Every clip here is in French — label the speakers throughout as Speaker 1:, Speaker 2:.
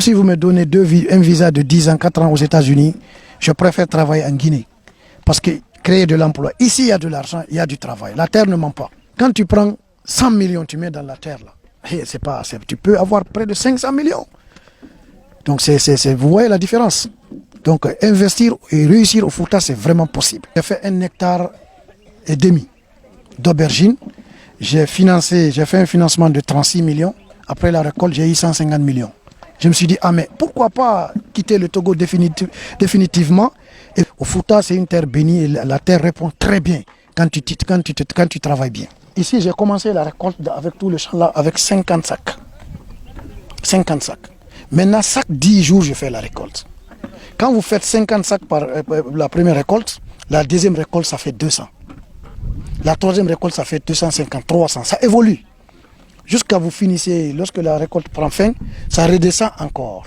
Speaker 1: même si vous me donnez un visa de 10 ans, 4 ans aux États-Unis, je préfère travailler en Guinée. Parce que créer de l'emploi, ici il y a de l'argent, il y a du travail. La terre ne ment pas. Quand tu prends 100 millions, tu mets dans la terre, là, tu peux avoir près de 500 millions. Donc vous voyez la différence. Donc investir et réussir au Fouta, c'est vraiment possible. J'ai fait 1,5 hectare d'aubergines. J'ai fait un financement de 36 millions. Après la récolte, j'ai eu 150 millions. Je me suis dit, mais pourquoi pas quitter le Togo définitivement. Et au Fouta, c'est une terre bénie et la terre répond très bien quand tu travailles bien. Ici, j'ai commencé la récolte avec tout le champ là, avec 50 sacs. 50 sacs. Maintenant, chaque 10 jours, je fais la récolte. Quand vous faites 50 sacs par la première récolte, la deuxième récolte, ça fait 200. La troisième récolte, ça fait 250, 300. Ça évolue. Jusqu'à vous finissez, lorsque la récolte prend fin, ça redescend encore.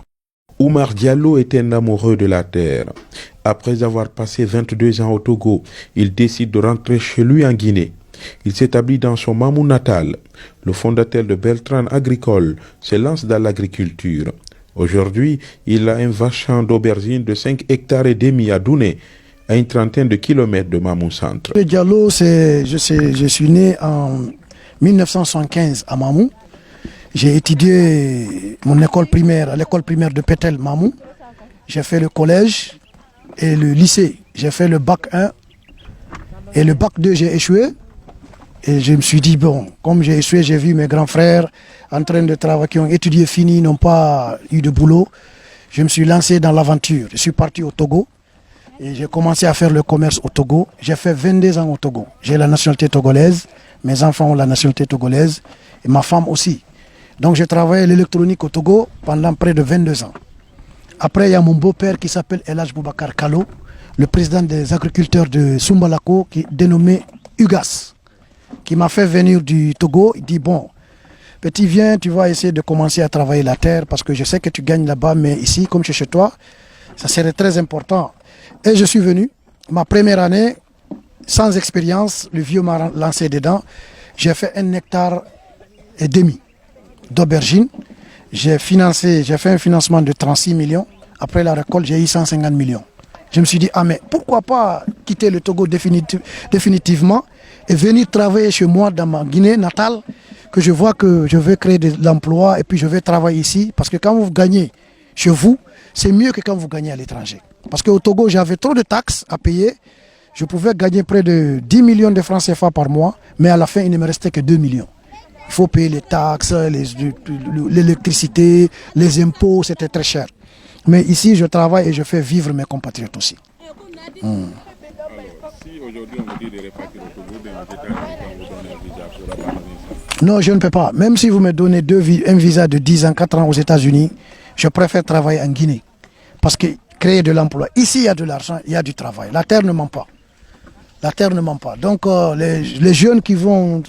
Speaker 2: Oumar Diallo est un amoureux de la terre. Après avoir passé 22 ans au Togo, il décide de rentrer chez lui en Guinée. Il s'établit dans son Mamou natal. Le fondateur de Beltran Agricole se lance dans l'agriculture. Aujourd'hui, il a un vaste champ d'aubergines de 5 hectares et demi à Douné, à une trentaine de kilomètres de Mamou Centre.
Speaker 1: Diallo, je suis né en 1975 à Mamou. J'ai étudié mon école primaire à l'école primaire de Pétel, Mamou. J'ai fait le collège et le lycée. J'ai fait le bac 1 et le bac 2, j'ai échoué. Et je me suis dit, bon, comme j'ai échoué, j'ai vu mes grands frères en train de travailler, qui ont étudié fini, n'ont pas eu de boulot. Je me suis lancé dans l'aventure. Je suis parti au Togo et j'ai commencé à faire le commerce au Togo. J'ai fait 22 ans au Togo. J'ai la nationalité togolaise, mes enfants ont la nationalité togolaise et ma femme aussi. Donc j'ai travaillé l'électronique au Togo pendant près de 22 ans. Après, il y a mon beau-père qui s'appelle Elhaj Boubacar Kalo, le président des agriculteurs de Sumbalako, qui est dénommé UGAS, qui m'a fait venir du Togo. Il dit, bon, petit, viens, tu vas essayer de commencer à travailler la terre parce que je sais que tu gagnes là-bas, mais ici, comme chez toi, ça serait très important. Et je suis venu. Ma première année, sans expérience, le vieux m'a lancé dedans. J'ai fait 1,5 hectare d'aubergines. J'ai fait un financement de 36 millions. Après la récolte, j'ai eu 150 millions. Je me suis dit, mais pourquoi pas quitter le Togo définitivement et venir travailler chez moi dans ma Guinée natale, que je vois que je vais créer de l'emploi et puis je vais travailler ici. Parce que quand vous gagnez chez vous, c'est mieux que quand vous gagnez à l'étranger. Parce qu'au Togo, j'avais trop de taxes à payer. Je pouvais gagner près de 10 millions de francs CFA par mois, mais à la fin, il ne me restait que 2 millions. Il faut payer les taxes, l'électricité, les impôts, c'était très cher. Mais ici, je travaille et je fais vivre mes compatriotes aussi.
Speaker 3: Si aujourd'hui on vous dit de repartir au Togo, vous donner un visa pour la Banane.
Speaker 1: Non, je ne peux pas. Même si vous me donnez un visa de 10 ans, 4 ans aux États-Unis, je préfère travailler en Guinée. Parce que créer de l'emploi, ici il y a de l'argent, il y a du travail. La terre ne ment pas. La terre ne ment pas. Donc les jeunes qui vont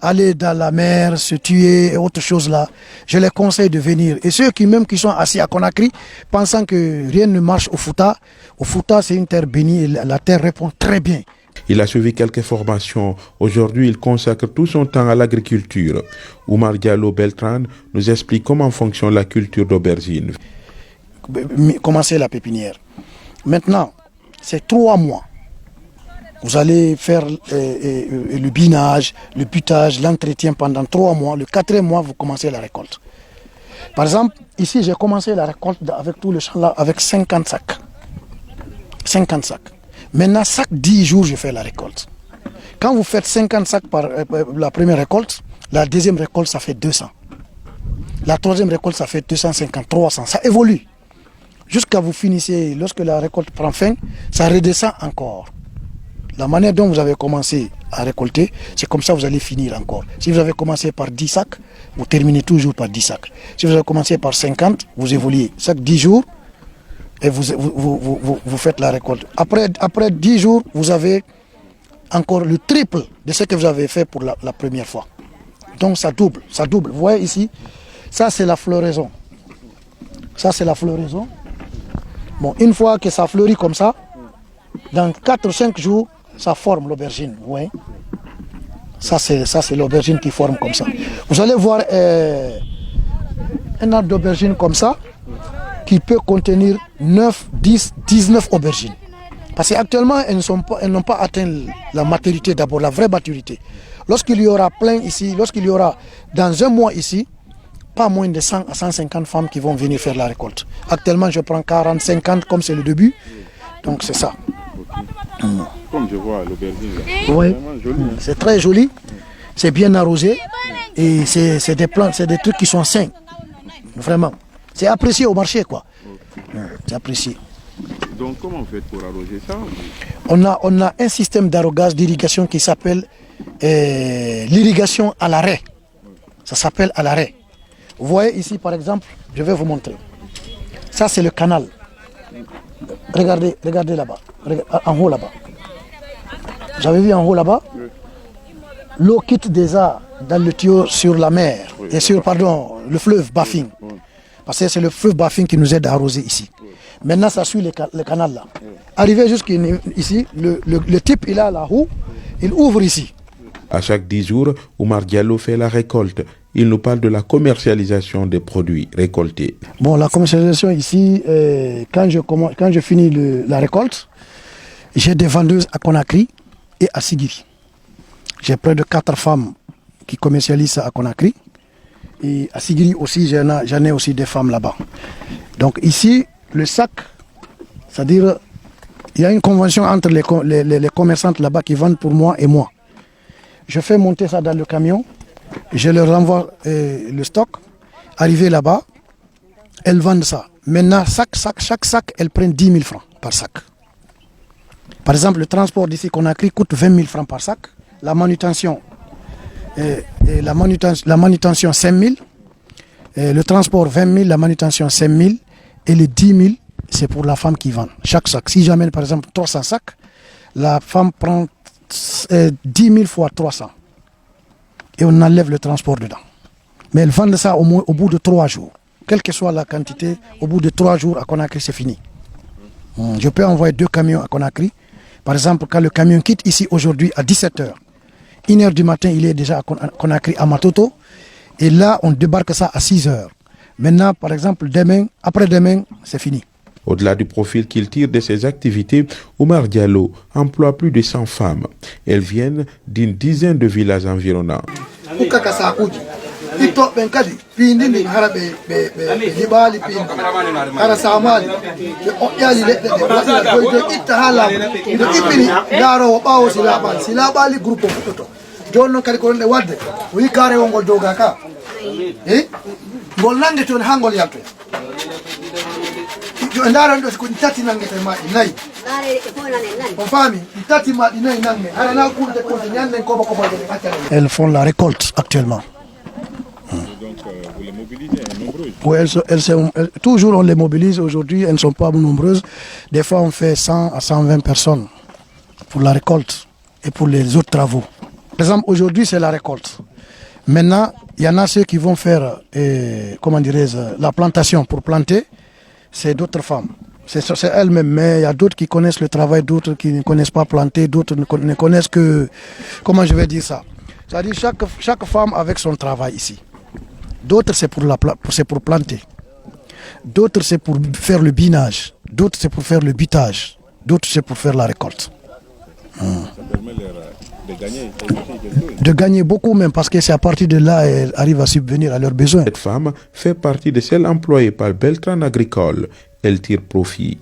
Speaker 1: aller dans la mer, se tuer et autres choses là, je les conseille de venir. Et ceux qui sont assis à Conakry, pensant que rien ne marche au Fouta c'est une terre bénie et la terre répond très bien.
Speaker 2: Il a suivi quelques formations. Aujourd'hui, il consacre tout son temps à l'agriculture. Oumar Diallo Beltran nous explique comment fonctionne la culture d'aubergine.
Speaker 1: Commencer la pépinière. Maintenant, c'est 3 mois. Vous allez faire le binage, le butage, l'entretien pendant 3 mois. Le 4e mois, vous commencez la récolte. Par exemple, ici, j'ai commencé la récolte avec tout le champ là, avec 50 sacs. 50 sacs. Maintenant, chaque 10 jours, je fais la récolte. Quand vous faites 50 sacs par la première récolte, la deuxième récolte, ça fait 200. La troisième récolte, ça fait 250, 300. Ça évolue. Jusqu'à vous finissez, lorsque la récolte prend fin, ça redescend encore. La manière dont vous avez commencé à récolter, c'est comme ça que vous allez finir encore. Si vous avez commencé par 10 sacs, vous terminez toujours par 10 sacs. Si vous avez commencé par 50, vous évoluez chaque 10 jours et vous faites la récolte. Après 10 jours, vous avez encore le triple de ce que vous avez fait pour la première fois. Donc ça double, ça double. Vous voyez ici, ça c'est la floraison. Ça c'est la floraison. Bon, une fois que ça fleurit comme ça, dans 4 ou 5 jours, ça forme l'aubergine. Ouais. Ça c'est l'aubergine qui forme comme ça. Vous allez voir un arbre d'aubergine comme ça qui peut contenir 9, 10, 19 aubergines. Parce qu'actuellement, elles n'ont pas atteint la maturité d'abord, la vraie maturité. Lorsqu'il y aura plein ici, lorsqu'il y aura dans un mois ici, pas moins de 100 à 150 femmes qui vont venir faire la récolte. Actuellement, je prends 40, 50 comme c'est le début. Donc c'est ça.
Speaker 3: Comme je vois l'aubergine,
Speaker 1: Oui, c'est très joli. C'est bien arrosé. Et c'est des plantes, c'est des trucs qui sont sains. Vraiment. C'est apprécié au marché, quoi. C'est apprécié.
Speaker 3: Donc comment vous faites pour arroser ça?
Speaker 1: On a un système d'arrosage d'irrigation qui s'appelle l'irrigation à l'arrêt. Ça s'appelle à l'arrêt. Vous voyez ici par exemple, je vais vous montrer. Ça c'est le canal. Regardez là-bas, en haut là-bas. J'avais vu en haut là-bas. L'eau quitte déjà dans le tuyau sur la mer et sur le fleuve Bafing. Parce que c'est le fleuve Bafing qui nous aide à arroser ici. Maintenant ça suit le canal là. Arrivé jusqu'ici, le type il a la roue, il ouvre ici.
Speaker 2: À chaque 10 jours, Oumar Diallo fait la récolte. Il nous parle de la commercialisation des produits récoltés.
Speaker 1: Bon, la commercialisation ici, quand je finis la récolte, j'ai des vendeuses à Conakry et à Sigiri. J'ai près de 4 femmes qui commercialisent ça à Conakry. Et à Sigiri aussi, j'en ai aussi des femmes là-bas. Donc ici, le sac, c'est-à-dire, il y a une convention entre les commerçantes là-bas qui vendent pour moi et moi. Je fais monter ça dans le camion, je leur renvoie le stock, arrivé là-bas, elles vendent ça. Maintenant, chaque sac, elles prennent 10 000 francs par sac. Par exemple, le transport d'ici Conakry coûte 20 000 francs par sac, la manutention, la manutention 5 000, le transport 20 000, la manutention 5 000, et les 10 000, c'est pour la femme qui vend. Chaque sac. Si j'amène par exemple 300 sacs, la femme prend 10 000 fois 300 et on enlève le transport dedans. Mais elles vendent ça au bout de 3 jours. Quelle que soit la quantité, au bout de 3 jours à Conakry, c'est fini. Je peux envoyer 2 camions à Conakry. Par exemple, quand le camion quitte ici aujourd'hui à 17h, 1h du matin, il est déjà à Conakry, à Matoto. Et là, on débarque ça à 6h. Maintenant, par exemple, après-demain, c'est fini.
Speaker 2: Au-delà du profil qu'il tire de ses activités, Oumar Diallo emploie plus de 100 femmes. Elles viennent d'une dizaine de villages environnants.
Speaker 1: Elles font la récolte actuellement.
Speaker 3: Donc vous les mobilisez nombreuses?
Speaker 1: Oui, toujours on les mobilise. Aujourd'hui, elles ne sont pas nombreuses. Des fois, on fait 100 à 120 personnes pour la récolte et pour les autres travaux. Par exemple, aujourd'hui, c'est la récolte. Maintenant, il y en a ceux qui vont faire la plantation pour planter. C'est d'autres femmes. C'est elles-mêmes, mais il y a d'autres qui connaissent le travail, d'autres qui ne connaissent pas planter, d'autres ne connaissent que... Comment je vais dire ça? C'est-à-dire chaque femme avec son travail ici. D'autres c'est pour planter. D'autres c'est pour faire le binage. D'autres c'est pour faire le butage. D'autres c'est pour faire la récolte.
Speaker 3: Ça permet de gagner
Speaker 1: de gagner beaucoup même, parce que c'est à partir de là qu'elles arrivent à subvenir à leurs besoins.
Speaker 2: Cette femme fait partie de celles employées par Beltran Agricole. Elle tire profit.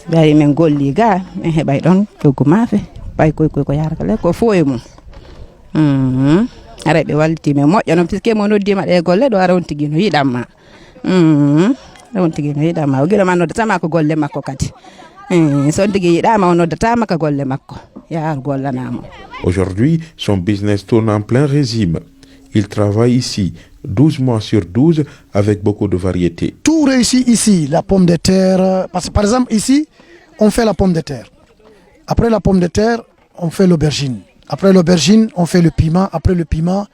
Speaker 4: Bari men golli ga men hebay don coggu maafe bay koy ko yaraka le ko fo e mum ara be walti men moƴƴo non piske mo noddima de golle do ara on tigi no yidamma on tigi no yidamma o gila man noddata ko golle makko kadi so on tigi yidama on noddata ka golle makko ya gollanamo.
Speaker 2: Aujourd'hui, son business tourne en plein régime. Il travaille ici 12 mois sur 12 avec beaucoup de variétés.
Speaker 1: Tout réussit ici, la pomme de terre. Parce que par exemple ici, on fait la pomme de terre. Après la pomme de terre, on fait l'aubergine. Après l'aubergine, on fait le piment. Après le piment,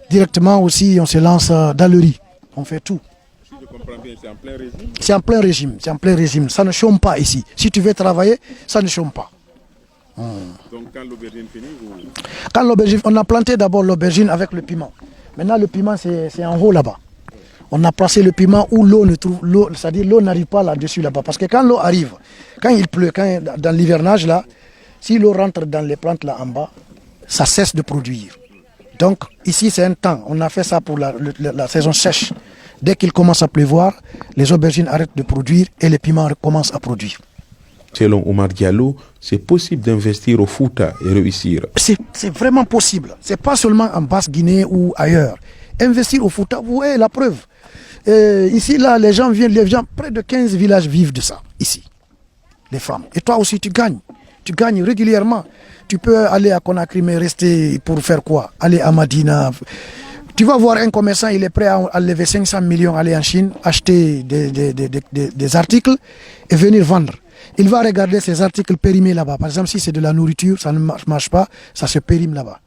Speaker 1: directement aussi, on se lance dans le riz. On fait tout.
Speaker 3: Si je comprends bien, c'est en plein régime.
Speaker 1: C'est en plein régime, c'est en plein régime. Ça ne chôme pas ici. Si tu veux travailler, ça ne chôme pas.
Speaker 3: Donc quand l'aubergine finit,
Speaker 1: Quand l'aubergine, on a planté d'abord l'aubergine avec le piment. Maintenant le piment c'est en haut là-bas. On a placé le piment où l'eau ne trouve, c'est-à-dire l'eau n'arrive pas là-dessus là-bas. Parce que quand l'eau arrive, quand il pleut, dans l'hivernage là, si l'eau rentre dans les plantes là en bas, ça cesse de produire. Donc ici c'est un temps, on a fait ça pour la saison sèche. Dès qu'il commence à pleuvoir, les aubergines arrêtent de produire et les piments recommencent à produire.
Speaker 2: Selon Omar Diallo, c'est possible d'investir au Fouta et réussir.
Speaker 1: C'est vraiment possible. C'est pas seulement en Basse-Guinée ou ailleurs. Investir au Fouta, vous voyez la preuve. Ici, là, les gens, près de 15 villages vivent de ça, ici, les femmes. Et toi aussi, tu gagnes régulièrement. Tu peux aller à Conakry, mais rester pour faire quoi? Aller à Madina. Tu vas voir un commerçant, il est prêt à lever 500 millions, aller en Chine, acheter des articles et venir vendre. Il va regarder ces articles périmés là-bas. Par exemple, si c'est de la nourriture, ça ne marche pas, ça se périme là-bas.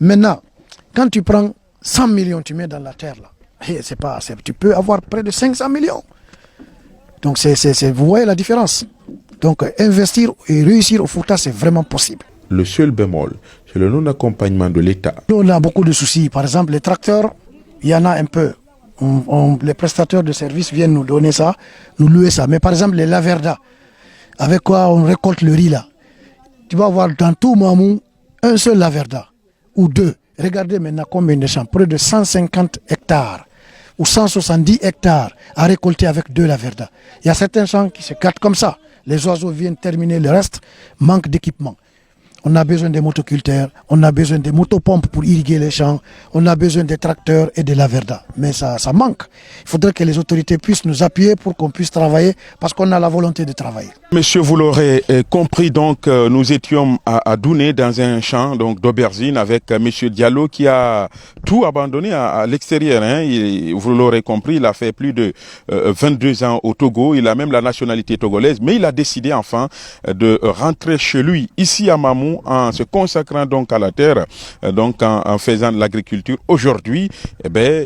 Speaker 1: Maintenant, quand tu prends 100 millions, tu mets dans la terre là. Tu peux avoir près de 500 millions. Donc, vous voyez la différence. Donc, investir et réussir au Fouta, c'est vraiment possible.
Speaker 2: Le seul bémol, c'est le non-accompagnement de l'État.
Speaker 1: Nous, on a beaucoup de soucis. Par exemple, les tracteurs, il y en a un peu. Les prestataires de services viennent nous donner ça, nous louer ça. Mais par exemple, les laverdas, avec quoi on récolte le riz là. Tu vas voir dans tout Mamou, un seul laverda ou deux. Regardez maintenant combien de champs, près de 150 hectares ou 170 hectares à récolter avec deux laverdas. Il y a certains champs qui se gâtent comme ça. Les oiseaux viennent terminer le reste, manque d'équipement. On a besoin des motoculteurs, on a besoin des motopompes pour irriguer les champs, on a besoin des tracteurs et de la verda. Mais ça manque. Il faudrait que les autorités puissent nous appuyer pour qu'on puisse travailler parce qu'on a la volonté de travailler.
Speaker 3: Monsieur, vous l'aurez compris, donc nous étions à Douné dans un champ d'aubergine avec Monsieur Diallo qui a tout abandonné à l'extérieur. Vous l'aurez compris, il a fait plus de 22 ans au Togo, il a même la nationalité togolaise, mais il a décidé enfin de rentrer chez lui, ici à Mamou, en se consacrant donc à la terre, donc en faisant de l'agriculture. Aujourd'hui,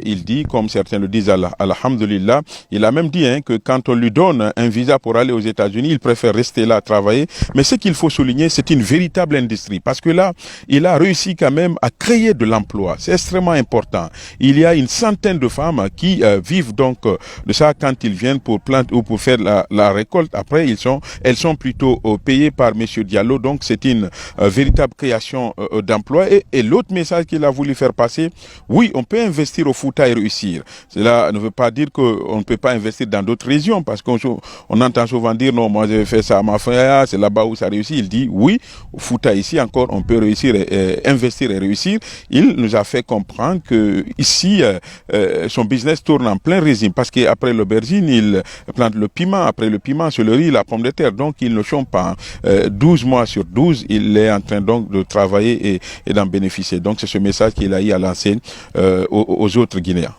Speaker 3: il dit, comme certains le disent, alhamdulillah, il a même dit que quand on lui donne un visa pour aller aux États-Unis, il préfère rester là, travailler. Mais ce qu'il faut souligner, c'est une véritable industrie. Parce que là, il a réussi quand même à créer de l'emploi. C'est extrêmement important. Il y a une centaine de femmes qui vivent donc de ça quand ils viennent pour planter ou pour faire la récolte. Après, elles sont plutôt payées par Monsieur Diallo. Donc, c'est une véritable création d'emploi. Et l'autre message qu'il a voulu faire passer, oui, on peut investir au Fouta et réussir. Cela ne veut pas dire qu'on ne peut pas investir dans d'autres régions, parce qu'on entend souvent dire, non, moi j'ai fait ça à ma frère, c'est là-bas où ça réussit. Il dit, oui, au Fouta ici encore, on peut réussir, investir et réussir. Il nous a fait comprendre que ici, son business tourne en plein régime, parce qu'après l'aubergine, il plante le piment, après le piment, c'est le riz, la pomme de terre. Donc, il ne chôme pas. 12 mois sur 12, il est en train donc de travailler et d'en bénéficier. Donc c'est ce message qu'il a eu à lancer aux autres Guinéens.